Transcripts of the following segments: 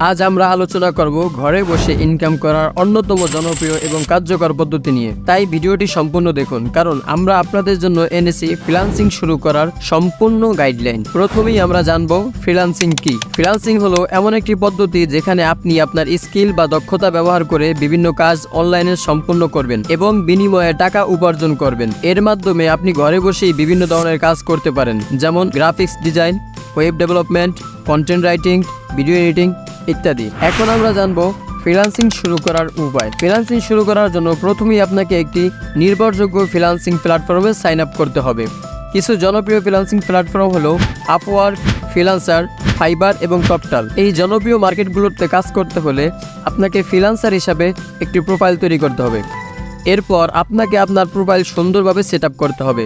আজ আমরা আলোচনা করব ঘরে বসে ইনকাম করার অন্যতম জনপ্রিয় এবং কার্যকর পদ্ধতি নিয়ে। তাই ভিডিওটি সম্পূর্ণ দেখুন, কারণ আমরা আপনাদের জন্য এনেছি ফ্রিল্যান্সিং শুরু করার সম্পূর্ণ গাইডলাইন। প্রথমেই আমরা জানব ফ্রিল্যান্সিং কি। ফ্রিল্যান্সিং হলো এমন একটি পদ্ধতি যেখানে আপনি আপনার স্কিল বা দক্ষতা ব্যবহার করে বিভিন্ন কাজ অনলাইনে সম্পূর্ণ করবেন এবং বিনিময়ে টাকা উপার্জন করবেন। এর মাধ্যমে আপনি ঘরে বসেই বিভিন্ন ধরনের কাজ করতে পারেন, যেমন graphics design, web development, content writing, video editing ইত্যাদি। এখন আমরা জানবো ফ্রিল্যান্সিং শুরু করার উপায়। ফ্রিল্যান্সিং শুরু করার জন্য প্রথমেই আপনাকে একটি নির্ভরযোগ্য ফ্রিল্যান্সিং প্ল্যাটফর্মে সাইন আপ করতে হবে। কিছু জনপ্রিয় ফ্রিল্যান্সিং প্ল্যাটফর্ম হলো আপওয়ার্ক, ফ্রিল্যান্সার, ফাইবার এবং টপটাল। এই জনপ্রিয় মার্কেটগুলোতে কাজ করতে হলে আপনাকে ফ্রিল্যান্সার হিসাবে একটি প্রোফাইল তৈরি করতে হবে। এরপর আপনাকে আপনার প্রোফাইল সুন্দরভাবে সেট আপ করতে হবে।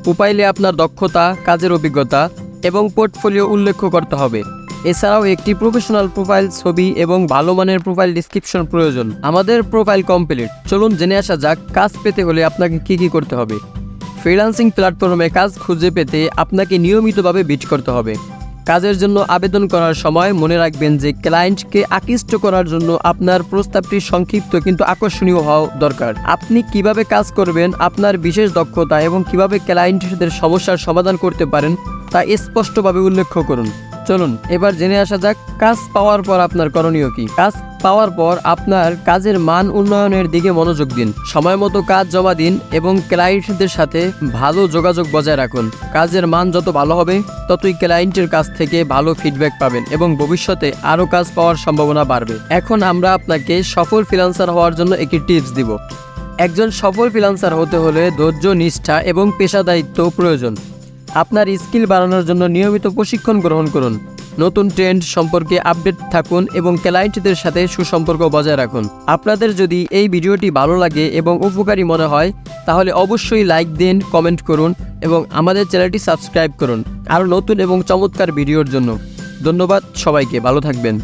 প্রোফাইলে আপনার দক্ষতা, কাজের অভিজ্ঞতা এবং পোর্টফোলিও উল্লেখ করতে হবে। এছাড়াও একটি প্রফেশনাল প্রোফাইল ছবি এবং ভালো মানের প্রোফাইল ডেসক্রিপশন প্রয়োজন। আমাদের প্রোফাইল কমপ্লিট, চলুন জেনে আসা যাক কাজ পেতে হলে আপনাকে কি করতে হবে। ফ্রিল্যান্সিং প্ল্যাটফর্মে কাজ খুঁজে পেতে আপনাকে নিয়মিতভাবে বিট করতে হবে। কাজের জন্য আবেদন করার সময় মনে রাখবেন যে ক্লায়েন্টকে আকৃষ্ট করার জন্য আপনার প্রস্তাবটি সংক্ষিপ্ত কিন্তু আকর্ষণীয় হওয়া দরকার। আপনি কিভাবে কাজ করবেন, আপনার বিশেষ দক্ষতা এবং কিভাবে ক্লায়েন্টদের সমস্যার সমাধান করতে পারেন তা স্পষ্টভাবে উল্লেখ করুন। চলুন এবার জেনে আসা যাক কাজ পাওয়ার পর আপনার করণীয় কি। কাজ পাওয়ার পর আপনার কাজের মান উন্নয়নের দিকে মনোযোগ দিন। সময় মতো কাজ জমা দিন এবং ক্লায়েন্টদের সাথে ভালো যোগাযোগ বজায় রাখুন। কাজের মান যত ভালো হবে ততই ক্লায়েন্টের কাছ থেকে ভালো ফিডব্যাক পাবেন এবং ভবিষ্যতে আরও কাজ পাওয়ার সম্ভাবনা বাড়বে। এখন আমরা আপনাকে সফল ফ্রিল্যান্সার হওয়ার জন্য একটি টিপস দিব। একজন সফল ফ্রিল্যান্সার হতে হলে ধৈর্য, নিষ্ঠা এবং পেশাদারিত্ব প্রয়োজন। আপনার স্কিল বাড়ানোর জন্য নিয়মিত প্রশিক্ষণ গ্রহণ করুন, নতুন ট্রেন্ড সম্পর্কে আপডেট থাকুন এবং ক্লায়েন্টদের সাথে সুসম্পর্ক বজায় রাখুন। আপনাদের যদি এই ভিডিওটি ভালো লাগে এবং উপকারী মনে হয় তাহলে অবশ্যই লাইক দিন, কমেন্ট করুন এবং আমাদের চ্যানেলটি সাবস্ক্রাইব করুন আরও নতুন এবং চমৎকার ভিডিওর জন্য। ধন্যবাদ সবাইকে, ভালো থাকবেন।